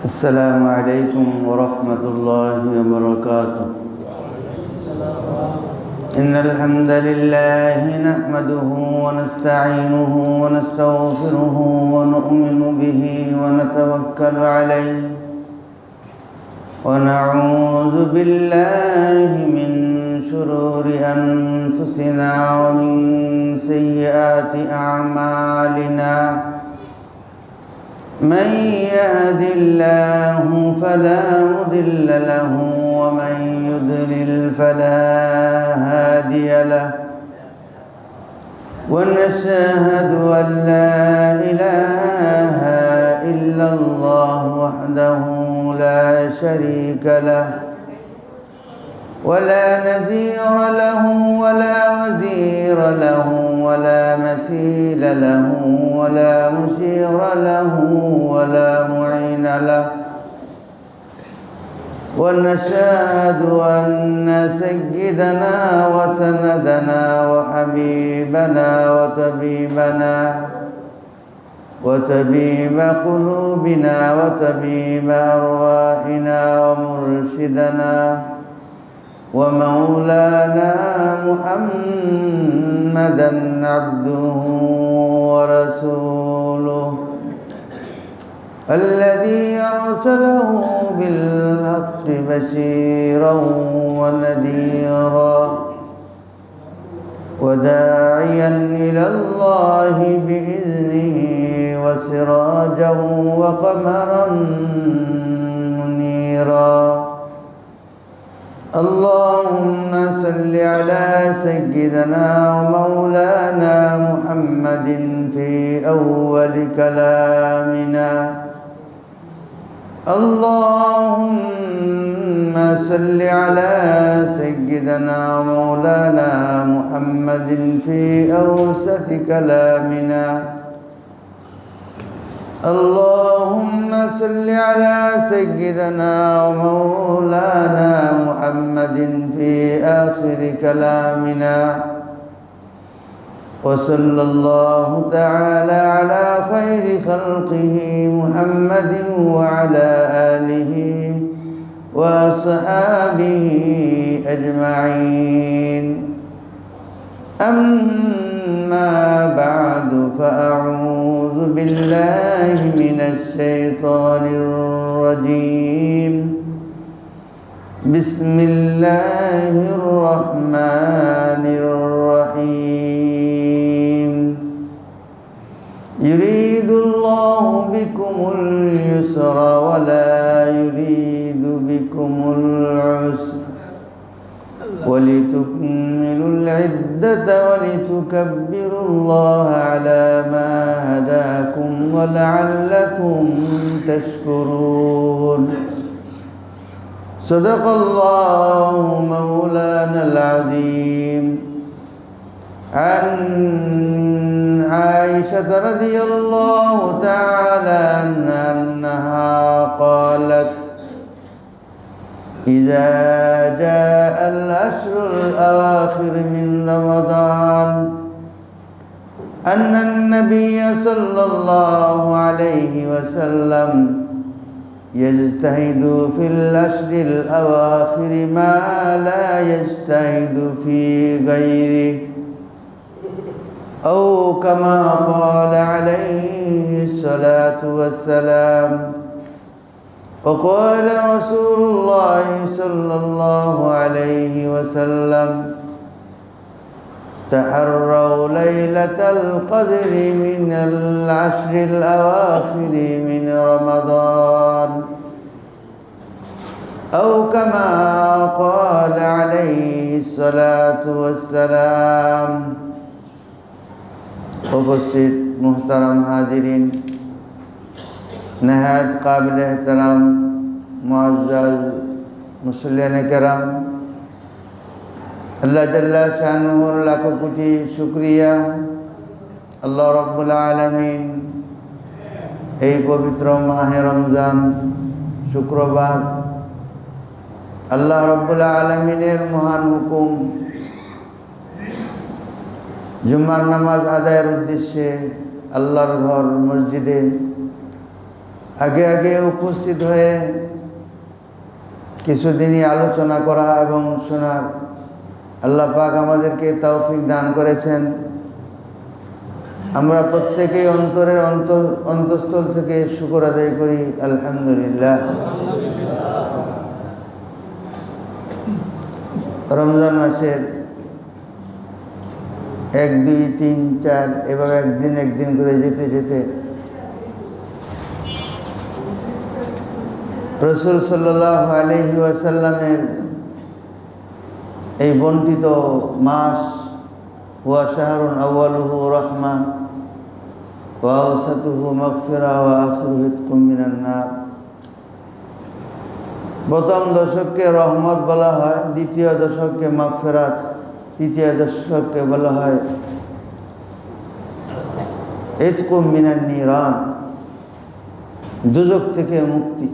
السلام عليكم ورحمة الله وبركاته. إن الحمد لله نحمده ونستعينه ونستغفره ونؤمن به ونتوكل عليه ونعوذ بالله من شرور أنفسنا ومن سيئات أعمالنا. من يهد الله فلا مضل له ومن يضلل فلا هادي له، ونشهد أن لا إله إلا الله وحده لا شريك له ولا نذير له ولا وزير له ولا مثيل له ولا مشير له ولا معين له. ونشهد أن سيدنا وسندنا وحبيبنا وطبيب قلوبنا وطبيب أرواحنا ومرشدنا ومولانا محمدا عبده ورسوله الذي أرسله بالحق بشيرا ونذيرا وداعيا إلى الله بإذنه وسراجا وقمرا منيرا. اللهم صل على سيدنا ومولانا محمد في أول كلامنا. اللهم صل على سيدنا ومولانا محمد في أوسط كلامنا. اللهم صل على سيدنا ومولانا محمد في آخر كلامنا. وصلى الله تعالى على خير خلقه محمد وعلى آله وأصحابه أجمعين. أما بعد، فأعوذ بالله من الشيطان الرجيم. بسم الله الرحمن الرحيم. يريد الله بكم اليسر ولا يريد بكم العسر ولتكملوا العدة ولتكبروا الله على ما هداكم ولعلكم تشكرون. صدق الله مولانا العظيم. عن عائشة رضي الله تعالى عنها أنها قالت: إذا جاء الأشهر الأواخر من رمضان أن النبي صلى الله عليه وسلم يجتهد في الأشهر الأواخر ما لا يجتهد في غيره، أو كما قال عليه الصلاة والسلام. وقال رسول الله صلى الله عليه وسلم: تحروا ليلة القدر من العشر الأواخر من رمضان، أو كما قال عليه الصلاة والسلام. উপস্থিত মুহতারাম হাজিরিন, নেহায়েত কাবিল এহতরাম মুআজ্জাজ মুসল্লিয়ানে কেরাম, আল্লাহ জাল্লা শানুহুর লাখো কোটি শুকরিয়া। আল্লাহ রাব্বুল আলামিন এই পবিত্র মাহে রমজান শুক্রবার আল্লাহ রাব্বুল আলামিনের মহান হুকুম জুম্মার নামাজ আদায়ের উদ্দেশ্যে আল্লাহর ঘর মসজিদে আগে আগে উপস্থিত হয়ে কিছুদিনই আলোচনা করা এবং শোনার আল্লাহ পাক আমাদেরকে তৌফিক দান করেছেন। আমরা প্রত্যেকেই অন্তরের অন্তঃস্থল থেকে শুকর আদায় করি, আলহামদুলিল্লাহ। রমজান মাসের 1, 2, 3, 4 এভাবে একদিন করে যেতে যেতে রাসূল সাল্লাল্লাহু আলাইহি ওয়াসাল্লামের এই বন্টিত মাস, ওয়া শাহরুন আউয়ালুহু রাহমা ওয়া আওসাতুহু মাগফিরা ওয়া আখিরুহু ইতকুম মিনান নার। প্রথম দশককে রহমত বলা হয়, দ্বিতীয় দশককে মাগফিরাত, তৃতীয় দশককে বলা হয় ইতকুম মিনান নিরান, দুজক থেকে মুক্তি।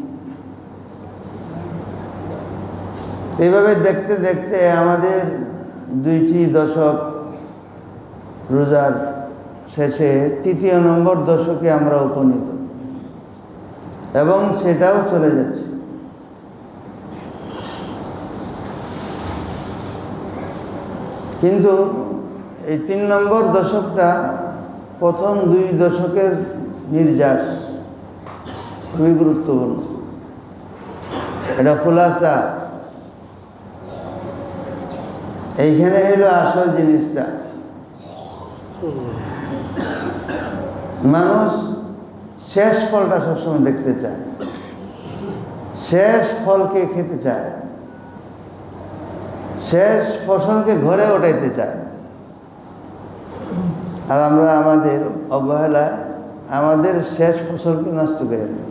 এইভাবে দেখতে দেখতে আমাদের 2টি দশক রোজার শেষে 3য় নম্বর দশকে আমরা উপনীত এবং সেটাও চলে যাচ্ছে। কিন্তু এই 3 নম্বর দশকটা প্রথম 2 দশকের নির্যাস খুবই গুরুত্বপূর্ণ। এটা খুলাসা, এইখানে হলো আসল জিনিসটা। মানুষ শেষ ফলটা সবসময় দেখতে চায়, শেষ ফলকে খেতে চায়, শেষ ফসলকে ঘরে ওঠাইতে চায়। আর আমরা আমাদের অবহেলায় আমাদের শেষ ফসলকে নষ্ট করে দিই।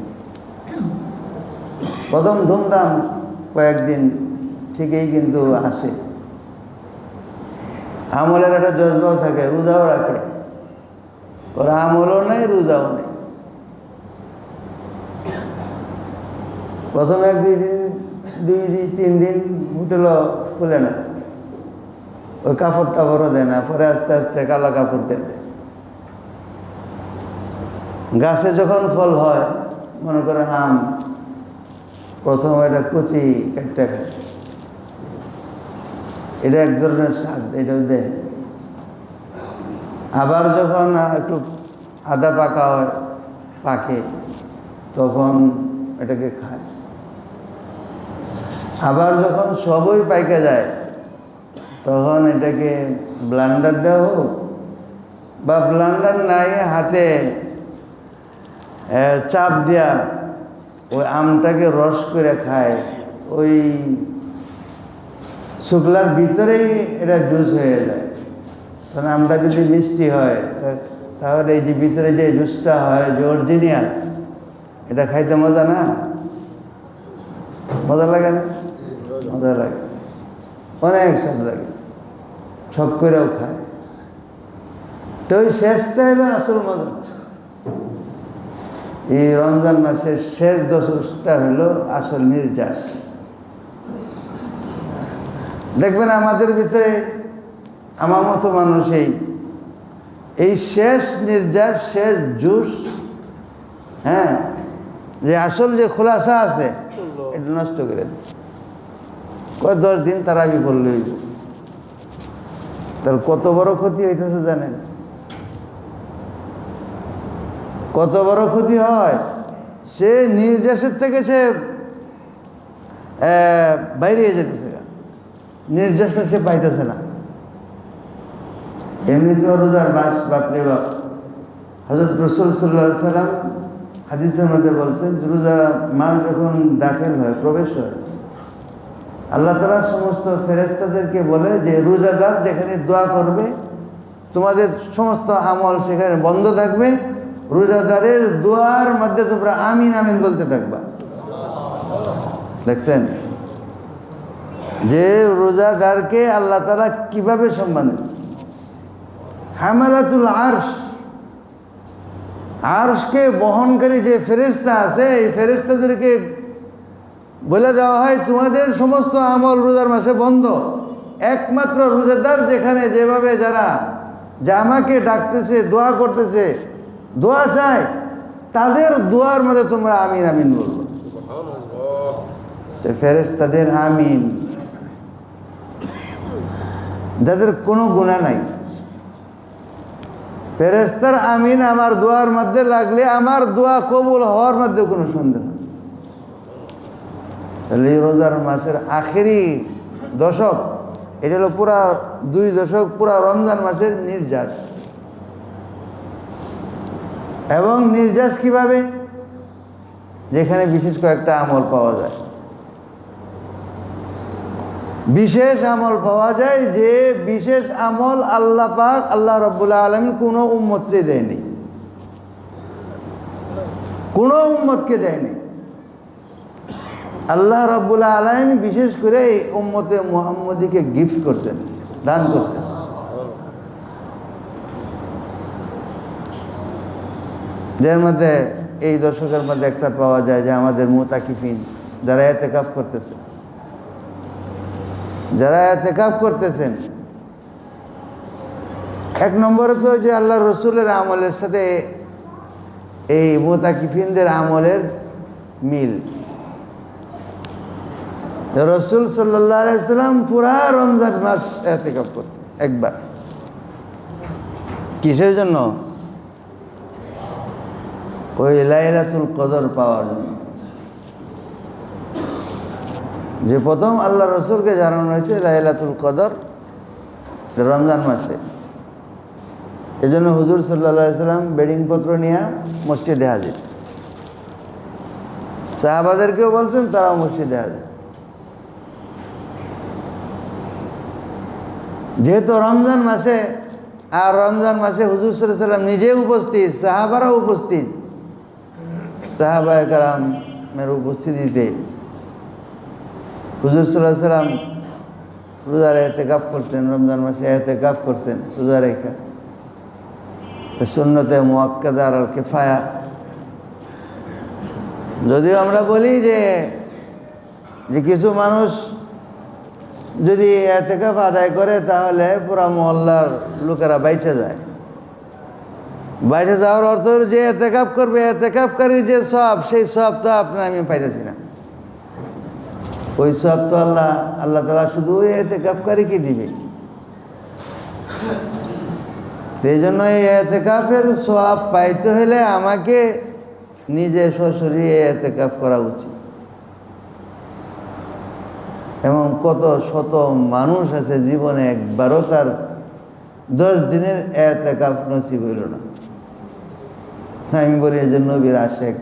প্রথম ধুমধাম কয়েকদিন ঠিকই কিন্তু আসে, আমলের একটা জজবাও থাকে, রোজাও রাখে, ওরা আমলও নেই রোজাও নেই। প্রথম 1, 2 দিন 2 দিন 3 দিন হোটেল খুলে না, ওই কাপড় টাপড়ও দেয় না, পরে আস্তে আস্তে কালো কাপড় দেয়। গাছে যখন ফল হয়, মনে করেন আম, প্রথম এটা কুচি একটা খায়, এটা এক ধরনের স্বাদ, এটাও দেয়। আবার যখন একটু আদা পাকা হয়, পাকে, তখন এটাকে খায়। আবার যখন সবই পাইকে যায়, তখন এটাকে ব্লান্ডার দেওয়া হোক বা ব্লান্ডার নাই হাতে চাপ দেয়া ওই আমটাকে রস করে খায়। ওই শুকলার ভিতরেই এটা জুস হয়ে যায়। কারণ আমটা যদি মিষ্টি হয়, তাহলে এই যে ভিতরে যে জুসটা হয়, যে অরিজিনাল, এটা খাইতে মজা না? মজা লাগে না? মজা লাগে, অনেক স্বাদ লাগে, শখ করেও খায়। তো ওই শেষটা হলো আসল মজা। এই রমজান মাসের শেষ দশকটা হলো আসল নির্যাস। দেখবেন আমাদের ভিতরে আমার মতো মানুষই এই শেষ নির্যাস, শেষ জুস, হ্যাঁ, যে আসল যে খোলাসা আছে, এটা নষ্ট করে দেয়। 10 দিন তারাবি পড়লে হইব, তার কত বড় ক্ষতি হইতেছে জানেন? কত বড় ক্ষতি হয়। সে নির্যাসের থেকে সে বাইরে যেতেছে, নির্যাসটা সে পাইতেছে না। এমনি তো রোজার মাস, বাপরে বাপ, হযরত রাসূল সাল্লাল্লাহু আলাইহি সাল্লাম হাদিসের মধ্যে বলছেন, রোজার মাস যখন দাখিল হয়, প্রবেশ হয়, আল্লাহ তাআলা সমস্ত ফেরেশতাদেরকে বলে যে রোজাদার যেখানে দোয়া করবে, তোমাদের সমস্ত আমল সেখানে বন্ধ থাকবে, রোজাদারের দোয়ার মধ্যে তোমরা আমিন আমিন বলতে থাকবা। দেখছেন যে রোজাদারকে আল্লাহ তাআলা কিভাবে সম্মান দিয়েছে। হামালাতুল আরশ, আরশকে বহনকারী যে ফেরেশতা আছে, এই ফেরেশতাদেরকে বলে দেওয়া হয় তোমাদের সমস্ত আমল রোজার মাসে বন্ধ, একমাত্র রোজাদার যেখানে যেভাবে যারা যে আমাকে ডাকতেছে, দোয়া করতেছে, দোয়া চায়, তাদের দোয়ার মধ্যে তোমরা আমিন আমিন বলবো। ফেরেশতাদের আমিন, যাদের কোনো গুনাহ নাই, ফেরেশতার আমিন আমার দোয়ার মধ্যে লাগলে আমার দোয়া কবুল হওয়ার মধ্যে কোনো সন্দেহ। তাহলে এই রোজার মাসের আখেরি দশক, এটা হলো পুরা 2 দশক, পুরা রমজান মাসের নির্যাস। এবং নির্যাস কিভাবে? যেখানে বিশেষ কয়েকটা আমল পাওয়া যায়, বিশেষ আমল পাওয়া যায়, যে বিশেষ আমল আল্লাহ পাক, আল্লাহ রাব্বুল আলামিন কোনো উম্মতকে দেয়নি, কোনো উম্মতকে দেয়নি। আল্লাহ রাব্বুল আলামিন বিশেষ করে এই উম্মতে মুহাম্মদীকে গিফট করছেন, দান করছেন। যার মধ্যে এই দশকের মধ্যে একটা পাওয়া যায় যে আমাদের মুতাকিফিন, যারা ইতিকাফ করতেছে, যারা ইতিকাফ করতেছেন, 1 নম্বরে তো যে আল্লাহ রসুলের আমলের সাথে এই মুতাকিফিনদের আমলের মিল। রসুল সাল্লাল্লাহু আলাইহি সাল্লাম পুরা রমজান মাস ইতিকাফ করছেন একবার। কিসের জন্য? ওই লাইলাতুল কদর পাওয়ার জন্য। যে প্রথম আল্লাহ রসুলকে জানানো হয়েছে লাইলাতুল কদর রমজান মাসে। এই জন্য হুজুর সাল্লাল্লাহু আলাইহি সাল্লাম বেডিংপত্র নিয়ে মসজিদে হাজির, সাহাবাদেরকেও বলছেন তারাও মসজিদে হাজির। যেহেতু রমজান মাসে, আর রমজান মাসে হুজুর সাল্লাল্লাহু আলাইহি সাল্লাম নিজে উপস্থিত, সাহাবারাও উপস্থিত, সাহাবায়ে কেরামের উপস্থিতিতে হুজুর সাল্লাল্লাহু আলাইহি সাল্লাম রোজার ইতিকাফ করতেন, রমজান মাসে ইতিকাফ করতেন রোজা রেখা। সুন্নতে মুআক্কাদা আল কিফায়া। যদিও আমরা বলি যে কিছু মানুষ যদি ইতিকাফ আদায় করে তাহলে পুরা মহল্লার লোকেরা বাইচে যায়। বাইরে যাওয়ার অর্থ যে ইতিকাফ করবে, ইতিকাফকারীর যে সওয়াব, সেই সওয়াব তো আপনার আমি পাইতেছি না। ওই সওয়াব তো আল্লাহ তাআলা শুধু ওই ইতিকাফকারীকে দিবে। এই জন্য এই ইতিকাফের সওয়াব পাইতে হলে আমাকে নিজে সশরীরে ইতিকাফ করা উচিত। এমন কত শত মানুষ আছে জীবনে একবারও তার 10 দিনের ইতিকাফ নসিব হইল না। আমি বলি যে নবীর আশেক,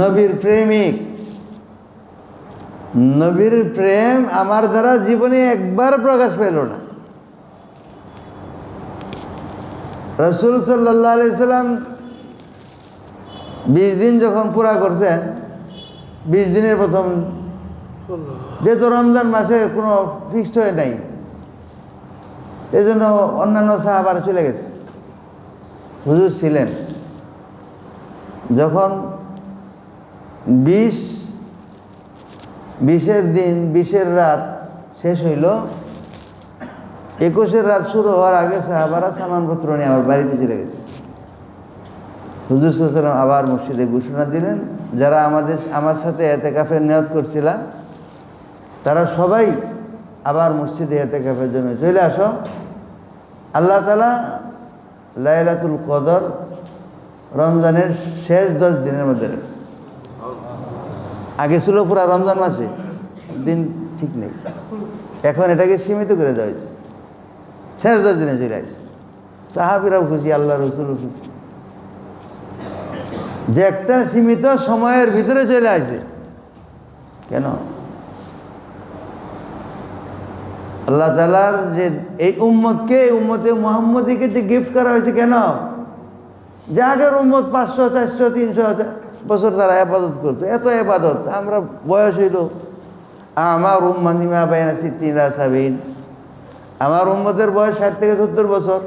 নবীর প্রেমিক, নবীর প্রেম আমার দ্বারা জীবনে একবার প্রকাশ পেল না। রাসূল সাল্লাল্লাহু আলাইহি সাল্লাম 20 দিন যখন পুরা করছেন, 20 দিনের প্রথম, যেহেতু রমজান মাসে কোনো ফিক্সড হয়ে নাই, এই জন্য অন্যান্য সাহাবারা চলে গেছে, হুজুর ছিলেন। যখন 20-এর দিন, 20-এর রাত শেষ হইল, 21-এর রাত শুরু হওয়ার আগে সাহাবারা সামানপত্র নিয়ে আমার বাড়িতে চলে গেছে। হুজুর সাল্লাল্লাহু আলাইহি ওয়াসাল্লাম আবার মসজিদে ঘোষণা দিলেন, যারা আমার সাথে ইতিকাফের নিয়ত করছিল তারা সবাই আবার মসজিদে ইতিকাফের জন্য চলে আসো। আল্লাহ তাআলা লাইলাতুল কদর রমজানের শেষ 10 দিনের মধ্যে রয়েছে। আগে ছিল পুরা রমজান মাসে, দিন ঠিক নেই, এখন এটাকে সীমিত করে দেওয়া হয়েছে, শেষ 10 দিনে চলে আসছে। সাহাবীরাও খুশি, আল্লাহ রসুলও খুশি যে একটা সীমিত সময়ের ভিতরে চলে আসে। কেন? আল্লাহ তাআলার যে এই উম্মতকে, উম্মতে মুহাম্মদীকে যে গিফট করা হয়েছে, কেন? যে আগের উম্মত 500, 400, 300 বছর তারা ইবাদত করতো, এত ইবাদত। আমরা বয়স হইল, আমার উম্মতি মা বাইনা 60-70, আমার উম্মতের বয়স 60 থেকে 70 বছর,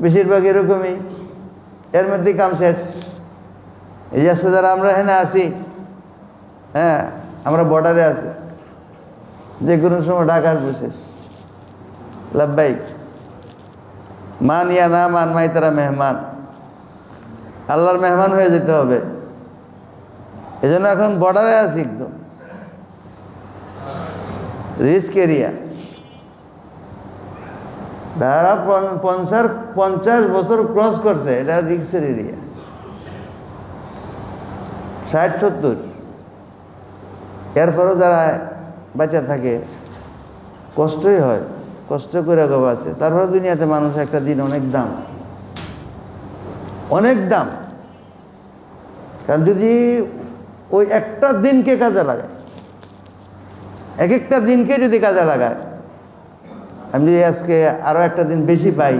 বেশিরভাগ এরকমই। এর মধ্যে কাম শেষ। এই যে যারা আমরা এখানে আছি, হ্যাঁ, আমরা বর্ডারে আছি, যে কোনো সময় ঢাকা শেষ। লাব্বাইক, মান ইয়া না মান, মাই তারা মেহমান। আল্লাহর মেহমান হয়ে যেতে হবে। এই জন্য এখন বর্ডারে আছি, একদম রিস্ক এরিয়া। যারা 50 বছর ক্রস করছে, এটা রিস্কের এরিয়া। 60-70, এরপরও যারা বাঁচা থাকে কষ্টই হয়, কষ্ট করে গব আছে। তারপরে দুনিয়াতে মানুষ একটা দিন অনেক দাম, অনেক দাম। কারণ যদি ওই একটা দিনকে কাজে লাগায়, এক একটা দিনকে যদি কাজে লাগায়, আমি যদি আজকে আরও একটা দিন বেশি পাই,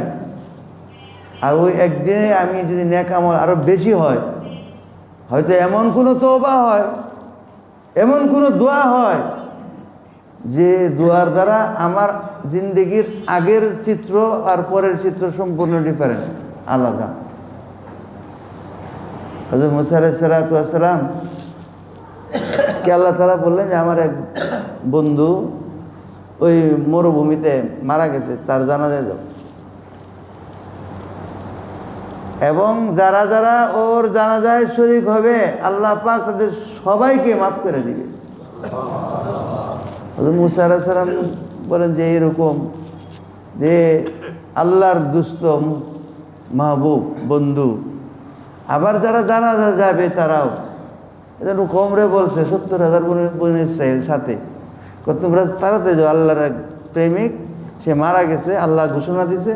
আর ওই একদিনে আমি যদি নেক আমল আরও বেশি হয়, হয়তো এমন কোনো তওবা হয়, এমন কোনো দোয়া হয় যে দোয়ার দ্বারা আমার জিন্দগির আগের চিত্র আর পরের চিত্র সম্পূর্ণ ডিফারেন্ট, আলাদা। হযরত মুসা আলাইহিস সালাম কে আল্লাহ তাআলা বললেন যে আমার এক বন্ধু ওই মরুভূমিতে মারা গেছে, তার জানাজায় যাও, এবং যারা যারা ওর জানাজায় শরীক হবে আল্লাহ পাক তাদের সবাইকে মাফ করে দিবে। হযরত মুসা আলাইহিস সালাম বলেন যে এরকম যে আল্লাহর দুষ্ট মাহবুব বন্ধু, আবার যারা জানাজা যাবে তারাও, এটা কমরে বলছে 70,000 বনী ইসরাইল সাথে, তোমরা তাড়াতাড়ি যাও, আল্লাহর এক প্রেমিক সে মারা গেছে, আল্লাহ ঘোষণা দিছে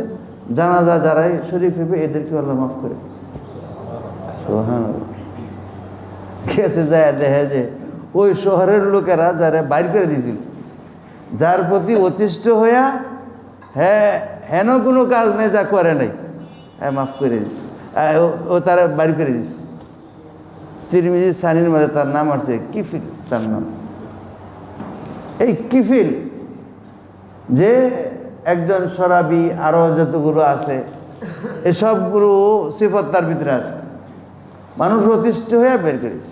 জানাজা যারাই শরীক হবে এদেরকে আল্লাহ মাফ করে। গেছে যায় দেখে যে ওই শহরের লোকেরা যারা বাইর করে দিয়েছিল, যার প্রতি অতিষ্ঠ হইয়া হেন কোনো কাজ নেই যা করে নাই, মাফ করে দিস, ও তারা বাইর করে দিস। তিরমিজি সানির মধ্যে তার নাম আছে কিফিল, তার নাম এই কিফিল, যে একজন শরাবি, আরও যতগুলো আছে এসবগুলো সিফত তার ভিতরে আছে। মানুষ অতিষ্ঠ হয়ে বের করিস,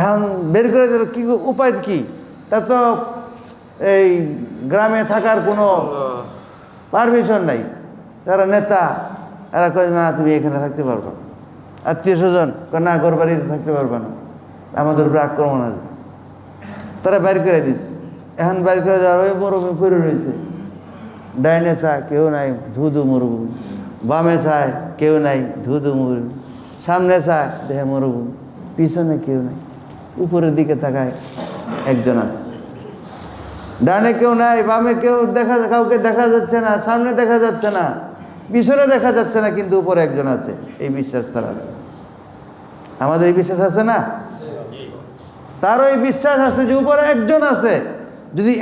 এখন বের করে দিল কি উপায় কি? তার তো এই গ্রামে থাকার কোনো পারমিশন নাই, তারা নেতা, এরা কয় না তুমি এখানে থাকতে পারবে না, আত্মীয় স্বজন না ঘর বাড়িতে থাকতে পারবে না, আমাদের উপরে আক্রমণ আসবে, তারা বাইর করে দিস। এখন বাইর করে যাওয়ার ওই মরুভূমি পড়ে রয়েছে, ডাইনে চায় কেউ নাই, ধুধু মরুভূমি, বামে চায় কেউ নাই, ধুধু মরুভূমি, সামনে চায় দেহে মরুভূমি, পিছনে কেউ নাই, উপরের দিকে তাকায় একজন আছে, ডানে কেউ নাই, বামে কেউ কাউকে দেখা যাচ্ছে না, সামনে দেখা যাচ্ছে না, পিছনে দেখা যাচ্ছে না, কিন্তু উপরে একজন আছে। এই বিশ্বাস তার আছে, আমাদের এই বিশ্বাস আছে না? তারও এই বিশ্বাস আছে যে উপরে একজন আছে। যদি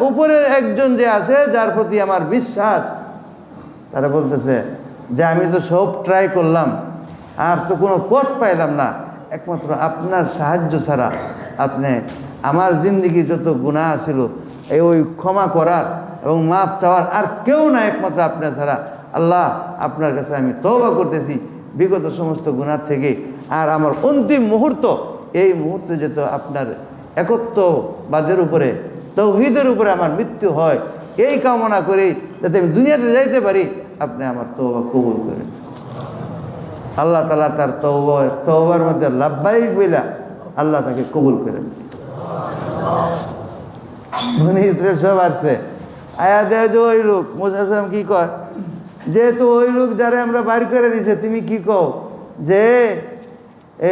উপরের একজন যে আছে যার প্রতি আমার বিশ্বাস, তারা বলতেছে যে আমি তো সব ট্রাই করলাম, আর তো কোনো পথ পাইলাম না, একমাত্র আপনার সাহায্য ছাড়া, আপনি আমার জিন্দিগি যত গুনাহ ছিল ওই ক্ষমা করার এবং মাফ চাওয়ার আর কেউ না একমাত্র আপনার ছাড়া। আল্লাহ, আপনার কাছে আমি তওবা করতেছি বিগত সমস্ত গুনাহ থেকে, আর আমার অন্তিম মুহূর্ত, এই মুহূর্তে যেত আপনার একত্ববাদের উপরে, তাওহীদের উপরে আমার মৃত্যু হয়, এই কামনা করি যাতে আমি দুনিয়াতে যাইতে পারি। আপনি আমার তওবা কবুল করেন। আল্লাহ তাআলা তার তওবার মধ্যে লাব্বাইক বইলা আল্লাহ তাকে কবুল করেন। বনী ইসরাইল সব আসছে, আয়া দেয় যে ওই লোক, মুসা আলাইহিস সালাম কি কয়, যেহেতু ওই লোক যারা আমরা বাইর করে দিছে, তুমি কি কও যে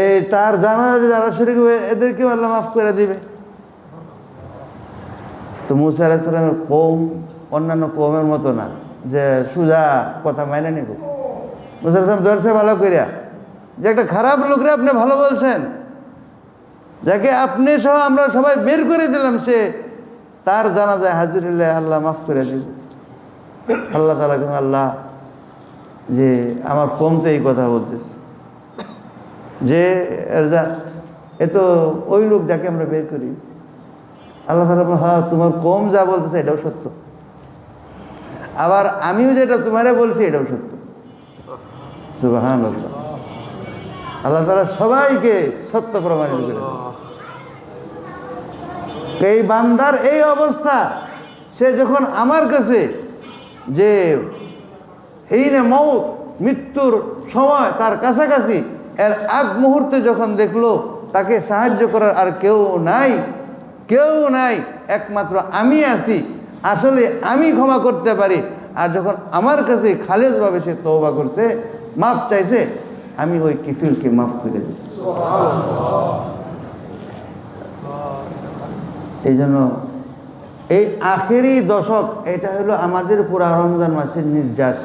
এই তার জানাজা যারা শরীক হবে এদেরকেও আল্লাহ মাফ করে দিবে? তো মুসা আলাইহিস সালামের কওম অন্যান্য কওমের মতো না যে সুজা কথা মাইনে নিব। মুসা আলাইহিস সালাম ধরছে ভালো করিয়া যে একটা খারাপ লোকরে আপনি ভালো বলছেন, যাকে আপনি সহ আমরা সবাই বের করে দিলাম, সে তার জানাজায় হাজির হলে আল্লাহ মাফ করে দিব। আল্লাহ তাআলা কেন আল্লাহ যে আমার কম তো এই কথা বলতেছে যে এ তো ওই লোক যাকে আমরা বের করি। আল্লাহ তাআলা হ্যাঁ, তোমার কম যা বলতেছে এটাও সত্য, আবার আমিও যেটা তোমারে বলছি এটাও সত্য। সুবহানাল্লাহ। আল্লাহ তাআলা সবাইকে সত্য প্রমাণিত করে। এই বান্দার এই অবস্থা, সে যখন আমার কাছে যে এই না মউত মৃত্যুর সময় তার কাছাকাছি, এর আগ মুহূর্তে যখন দেখলো তাকে সাহায্য করার আর কেউ নাই, একমাত্র আমি আছি, আসলে আমি ক্ষমা করতে পারি। আর যখন আমার কাছে খালেজভাবে সে তওবা করছে, মাফ চাইছে, আমি ওই কিফিলকে মাফ করে দিচ্ছি। এই জন্য এই আখেরি দশক, এটা হলো আমাদের পুরা রমজান মাসের নির্যাস।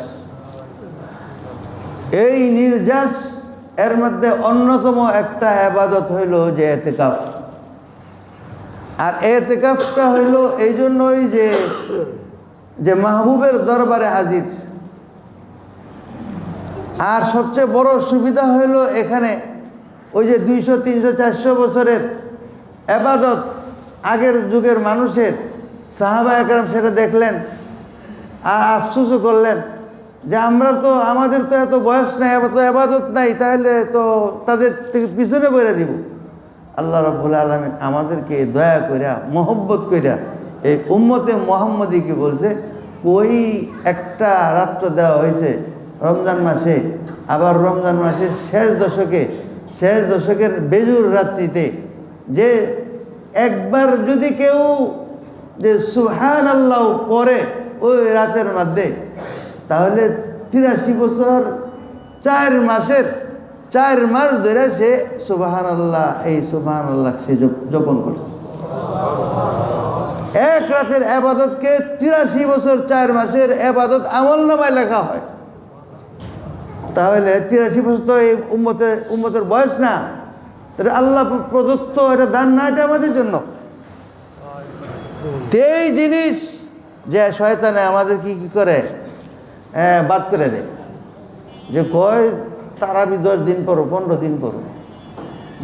এই নির্যাস এর মধ্যে অন্যতম একটা ইবাদত হইল যে এতেকাফ। আর এতেকাফটা হইল এই জন্যই যে মাহবুবের দরবারে হাজির। আর সবচেয়ে বড় সুবিধা হইল এখানে ওই যে 200, 300, 400 বছরের ইবাদত আগের যুগের মানুষের, সাহাবা একরাম সেটা দেখলেন আর আফসোসও করলেন যে আমাদের তো এত বয়স নাই, এত ইবাদত নাই, তাহলে তো তাদের থেকে পিছনে বেড়ে দিব। আল্লাহ রাব্বুল আলামিন আমাদেরকে দয়া কইরা, মোহব্বত কইরা এই উম্মতে মুহাম্মদীকে বলছে, ওই একটা রাত্র দেওয়া হয়েছে রমজান মাসে, আবার রমজান মাসের শেষ দশকের বেজুর রাত্রিতে, যে একবার যদি কেউ যে সুবহানাল্লাহ পড়ে ওই রাতের মধ্যে, তাহলে 83 বছর 4 মাস ধরে সে সুবহানাল্লাহ, এই সুবহানাল্লাহ সে জপন করছে। এক রাতের ইবাদতকে 83 বছর 4 মাসের ইবাদত আমলনামায় লেখা হয়। তাহলে 83 বছর তো এই উম্মতের বয়স না, এটা আল্লাহ প্রদত্ত, এটা দান না, এটা আমাদের জন্য। এই জিনিস যে শয়তানে আমাদের কি করে বাদ করে দেয়, যে কয় তারাবি 10 দিন পড়ো, 15 দিন পড়ো,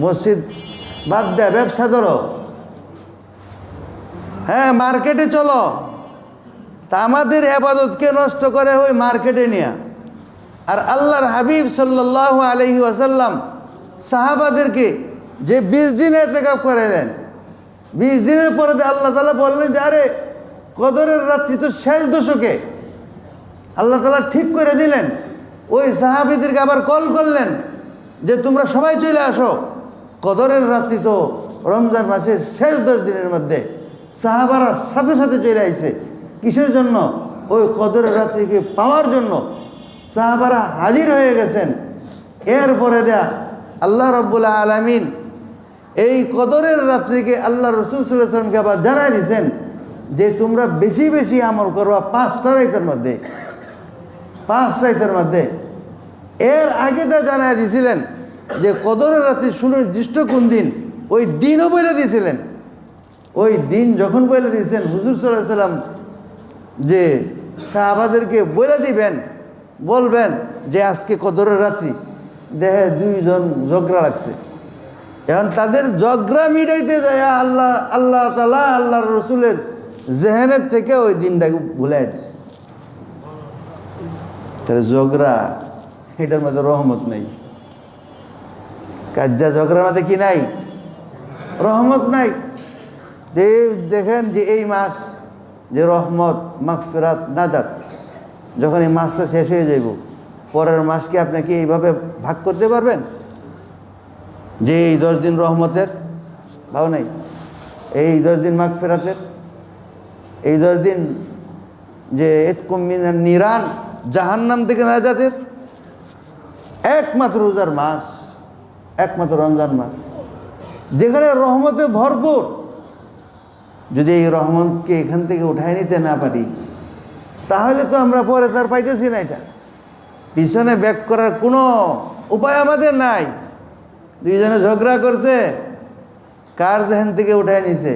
মসজিদ বাদ দেয়, ব্যবসা ধরো, হ্যাঁ মার্কেটে চলো। তা আমাদের ইবাদতকে নষ্ট করে ওই মার্কেটে নিয়ে। আর আল্লাহর হাবিব সাল্লাল্লাহু আলাইহি ওয়াসাল্লাম সাহাবাদেরকে যে 20 দিন ইতিকাফ করালেন, 20 দিনের পরে আল্লাহ তাআলা বললেন যে আরে কদরের রাত্রি তো শেষ দশকে, আল্লাহ তাআলা ঠিক করে দিলেন। ওই সাহাবীদেরকে আবার কল করলেন যে তোমরা সবাই চলে আসো, কদরের রাত্রি তো রমজান মাসের শেষ 10 দিনের মধ্যে। সাহাবারা সাথে সাথে চলে আইছে, কিসের জন্য? ওই কদরের রাত্রিকে পাওয়ার জন্য। সাহাবারা হাজির হয়ে গেছেন। এরপরে আল্লাহ রাব্বুল আলামিন এই কদরের রাত্রিকে আল্লাহ রাসূল সাল্লাল্লাহু আলাইহি ওয়াসাল্লামকে আবার জানাই দিয়েছেন যে তোমরা বেশি বেশি আমল করবা 5টা রাতের মধ্যে, 5 রাতের মধ্যে। এর আগে তা জানাই দিয়েছিলেন যে কদরের রাত্রি সুনির্দিষ্ট কোন দিন, ওই দিনও বলে দিয়েছিলেন। ওই দিন যখন বলে দিয়েছেন, হুজুর সাল্লাল্লাহু আলাইহি ওয়াসাল্লাম যে সাহাবাদেরকে বলে দিবেন, বলবেন যে আজকে কদরের রাত্রি, দেখে 2 জন ঝগড়া লাগছে। এখন তাদের ঝগড়া মিটাইতে যায় আল্লাহ তাআলা আল্লাহর রসুলের জেহেনের থেকে ওই দিনটাকে ভুলে দিচ্ছে। তাহলে ঝগড়া, এটার মধ্যে রহমত নেই। কাজা ঝগড়ার মধ্যে কি নাই? রহমত নাই। যে দেখেন যে এই মাস যে রহমত, মাগফিরাত, নাজাত, যখন এই মাসটা শেষ হয়ে যাইব, পরের মাসকে আপনি কি এইভাবে ভাগ করতে পারবেন যে এই 10 দিন রহমতের ভাও নাই, এই 10 দিন মাগফিরাতের, এই 10 দিন যে ইতকুম মিনান নিরান, জাহান্নাম থেকে নাজাতের? একমাত্র রোজার মাস, একমাত্র রমজান মাস, যেখানে রহমতে ভরপুর। যদি এই রহমতকে এখান থেকে উঠায় নিতে না পারি, তাহলে তো আমরা পরে তার পাইতেছি না। এটা পিছনে ব্যাক করার কোনো উপায় আমাদের নাই। 2 জনে ঝগড়া করছে, কার জেহেন থেকে উঠায় নিছে?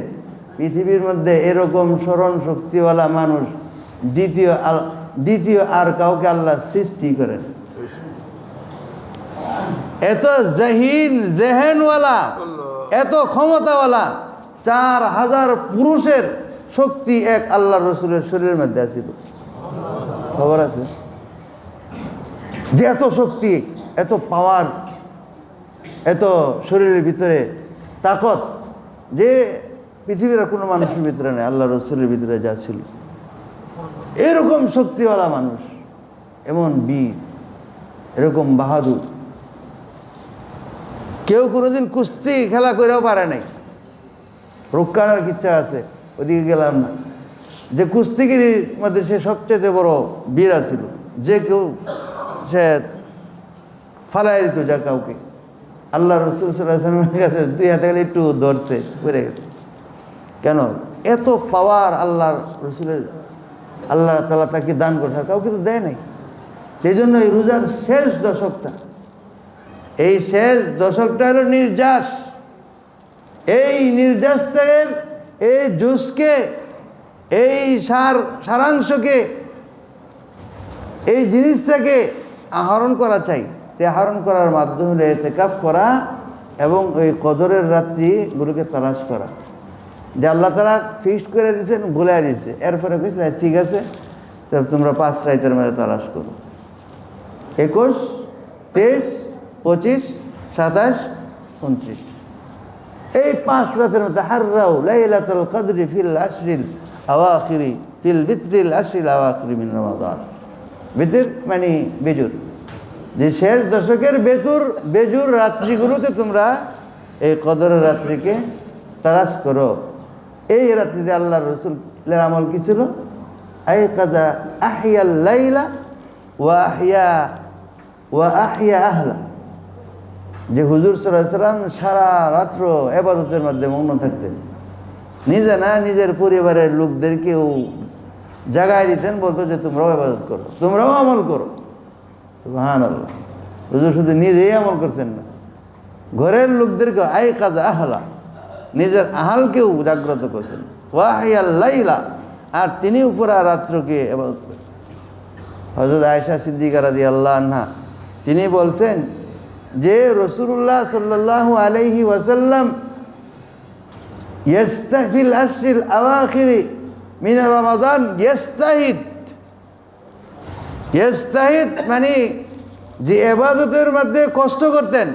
পৃথিবীর মধ্যে এরকম স্মরণ শক্তিওয়ালা মানুষ দ্বিতীয় আর কাউকে আল্লাহ সৃষ্টি করেন। এত জেহেনওয়ালা, এত ক্ষমতাওয়ালা 4000 পুরুষের শক্তি এক আল্লাহ রসুলের শরীরের মধ্যে আছিল। খবর আছে যে এত শক্তি, এত পাওয়ার, এত শরীরের ভিতরে তাকত, যে পৃথিবীর কোনো মানুষের ভিতরে নেই, আল্লাহ রসুলের ভিতরে যা ছিল। এরকম শক্তিওয়ালা মানুষ, এমন বীর, এরকম বাহাদুর। কেউ কোনোদিন কুস্তি খেলা করেও পারে নাই, রুক্কানার ইচ্ছা আছে, ওদিকে গেলাম না। যে কুস্তিগিরির মধ্যে সে সবচেয়ে বড় বীর ছিল, যে কেউ সে ফালাই দিত যা কাউকে। আল্লাহ রসুল সাল্লাল্লাহু আলাইহি ওয়াসাল্লামের কাছে দুই হাতে গেলে একটু ধরছে, পড়ে গেছে। কেন? এত পাওয়ার আল্লাহর রসুলের, আল্লাহ তাআলা তাকে দান করছে, কাউকে তো দেয় নাই। সেই জন্য এই রোজার শেষ দশকটা, এই শেষ দশকটা হলো নির্যাস। এই নির্যাসের এই জুসকে, এই সারাংশকে, এই জিনিসটাকে আহরণ করা চাই। তে আহরণ করার মাধ্যম হলো ইতিকাফ করা এবং ওই কদরের রাত্রিগুলোকে তালাশ করা। যে আল্লাহ তাআলা ফিক্সড করে দিয়েছেন, ভুলে দিয়েছে, এরপরে কইছে ঠিক আছে তবে তোমরা 5 রাতের মধ্যে তালাশ করো। 21, 23, 25, 27, 29 এই 5 রাতের মধ্যে হাররাও লাইলাতুল কদরি ফিল আশরিল আওয়াখিরি ফিল বিত্রিল আশরিল আওয়াখিরি মিন রমাদান। বিতর মানে বেজুর, যে শেষ দশকের বেজুর রাত্রিগুলোতে তোমরা এই কদরের রাত্রিকে তালাশ করো। এই রাত্রিতে আল্লাহ রসুলের আমল কি ছিল? আইকাযা আহিয়াল লাইলা ওয়া আহিয়া আহলা। যে হুজুর সাল্লাল্লাহু আলাইহি ওয়াসাল্লাম সারা রাত্র ইবাদতের মধ্যে মগ্ন থাকতেন, নিজে না নিজের পরিবারের লোকদেরকেও জাগায় দিতেন, বলতো যে তোমরাও ইবাদত করো, তোমরাও আমল করো। সুবহানাল্লাহ। হুজুর শুধু নিজেই আমল করছেন না, ঘরের লোকদেরকে আইকাযা আহলা, নিজের আহালকেও জাগ্রত করছেন। ওয়া আহিয়াল লাইলা, আর তিনি পুরা রাত্রকে ইবাদত করেছেন। হযরত আয়েশা সিদ্দিকা রাদিয়াল্লাহু আনহা তিনি বলছেন যে রাসূলুল্লাহ সাল্লাল্লাহু আলাইহি ওয়াসাল্লাম ইস্তাফিল আশরিল আওয়াখিরি মিন রমাদান ইস্তাহিদ মানে যে ইবাদতের মধ্যে কষ্ট করতেন।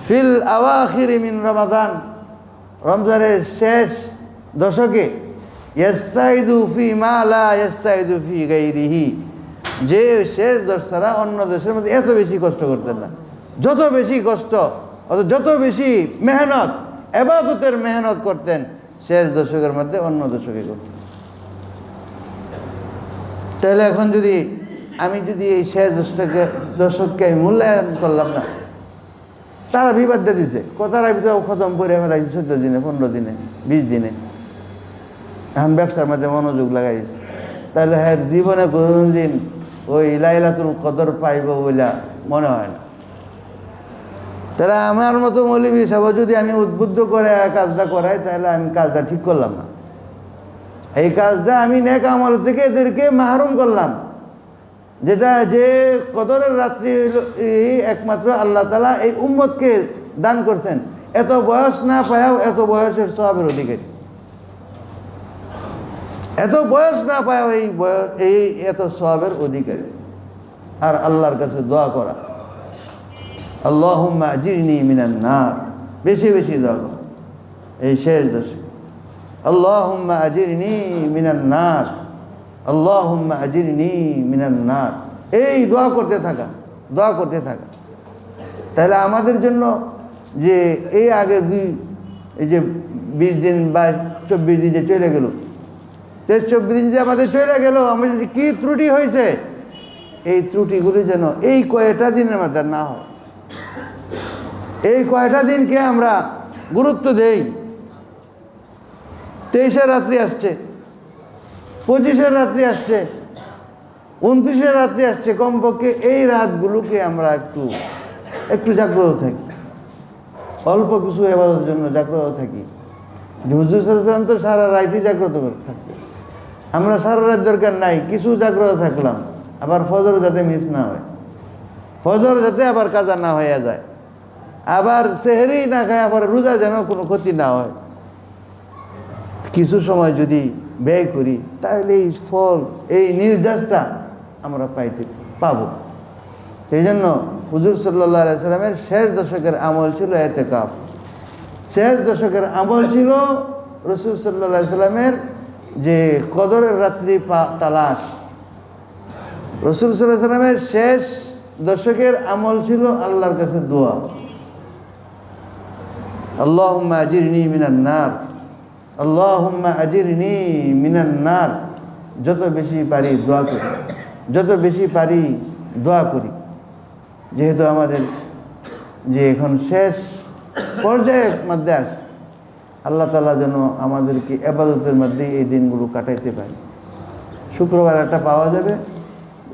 ফিল আওয়াখিরি মিন রমাদান, রমজানের শেষ দশকে। ইস্তাহিদু ফি মা লা ইস্তাহিদু ফি গায়রিহি, যে শেষ দশ ছাড়া অন্য দেশের মধ্যে এত বেশি কষ্ট করতেন না। যত বেশি কষ্ট, যত বেশি মেহনত, ইবাদতের মেহনত করতেন শেষ দশকের মধ্যে অন্য দশকে করতেন। তাহলে এখন আমি যদি এই শেষ দশককে আমি মূল্যায়ন করলাম না, তারা বিবাদ দিয়ে দিছে, কথার খতম করে ফেলাইছে 14 দিনে, 15 দিনে, 20 দিনে। এখন ব্যবসার মধ্যে মনোযোগ লাগাইছে। তাহলে হ্যাঁ, জীবনে কোনোদিন ওই লাইলাতুল কদর পাইব বলে মনে হয় না। তাহলে আমার মতো মৌলবী সাহেব যদি আমি উদ্বুদ্ধ করে কাজটা করাই, তাহলে আমি কাজটা ঠিক করলাম না। এই কাজটা আমি নেক আমল থেকে এদেরকে মাহরুম করলাম, যেটা যে কদরের রাত্রি একমাত্র আল্লাহ তাআলা এই উম্মতকে দান করছেন। এত বয়স না পায়াও এত বয়সের সওয়াবের অধিকারী, এত বয়স না পায়াও এই এত সওয়াবের অধিকারী। আর আল্লাহর কাছে দোয়া করা, আল্লাহুম্মা আজিরনি মিনান নার, বেশি বেশি দোয়া করা এই শেষ দশে। আল্লাহুম্মা আজিরনি মিনান নার, আল্লাহুম্মা আজিরনি মিনান নার, এই দোয়া করতে থাকা, দোয়া করতে থাকা। তাহলে আমাদের জন্য যে এই আগের এই যে 20 দিন বা 24 দিন যে চলে গেল, 23-24 দিন যে আমাদের চলে গেল, আমাদের যে কী ত্রুটি হয়েছে, এই ত্রুটিগুলি যেন এই কয়টা দিনের মধ্যে না হয়। এই কয়টা দিনকে আমরা গুরুত্ব দেই। 23-এর রাত্রি আসছে, 25-এর রাত্রি আসছে, 29-এর রাত্রি আসছে। কমপক্ষে এই রাতগুলোকে আমরা একটু জাগ্রত থাকি, অল্প কিছু ইবাদতের জন্য জাগ্রত থাকি। হুজুর সাল্লাল্লাহু আলাইহি ওয়াসাল্লাম তো সারা রাতই জাগ্রত থাকছে, আমরা সারা রাত দরকার নাই, কিছু জাগ্রত থাকলাম। আবার ফজর যাতে মিস না হয়, ফজর যাতে আবার কাজা না হয়ে যায়, আবার সেহরি না খায়, আবার রোজা যেন কোনো ক্ষতি না হয়। কিছু সময় যদি ব্যয় করি, তাহলে এই ফল, এই নির্যাসটা আমরা পাবো। সেই জন্য হুজুর সাল্লাল্লাহু আলাইহি ওয়াসাল্লামের শেষ দশকের আমল ছিল ইতিকাফ। শেষ দশকের আমল ছিল রাসূল সাল্লাল্লাহু আলাইহি ওয়াসাল্লামের যে কদরের রাত্রি তালাশ। রাসূল সাল্লাল্লাহু আলাইহি ওয়াসাল্লামের শেষ দশকের আমল ছিল আল্লাহর কাছে দোয়া, আল্লাহুম্মা আজিরনি মিনান নার, আল্লাহুম্মা আজিরনি মিনান নার। যত বেশি পারি দোয়া করি, যত বেশি পারি দোয়া করি। যেহেতু আমাদের যে এখন শেষ পর্যায়ের মধ্যে আছে, আল্লাহ তাআলা যেন আমাদেরকে ইবাদতের মধ্যেই এই দিনগুলো কাটাইতে পারি। শুক্রবার একটা পাওয়া যাবে,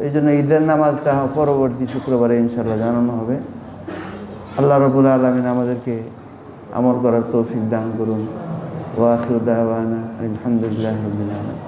এই জন্য ঈদের নামাজটা পরবর্তী শুক্রবারে ইনশাআল্লাহ জানানো হবে। আল্লাহ রাব্বুল আলামিন আমাদেরকে আমল করার তৌফিক দান করুন। ওয়া আখিরু দাওয়ানা আলহামদুলিল্লাহি রাব্বিল আলামিন।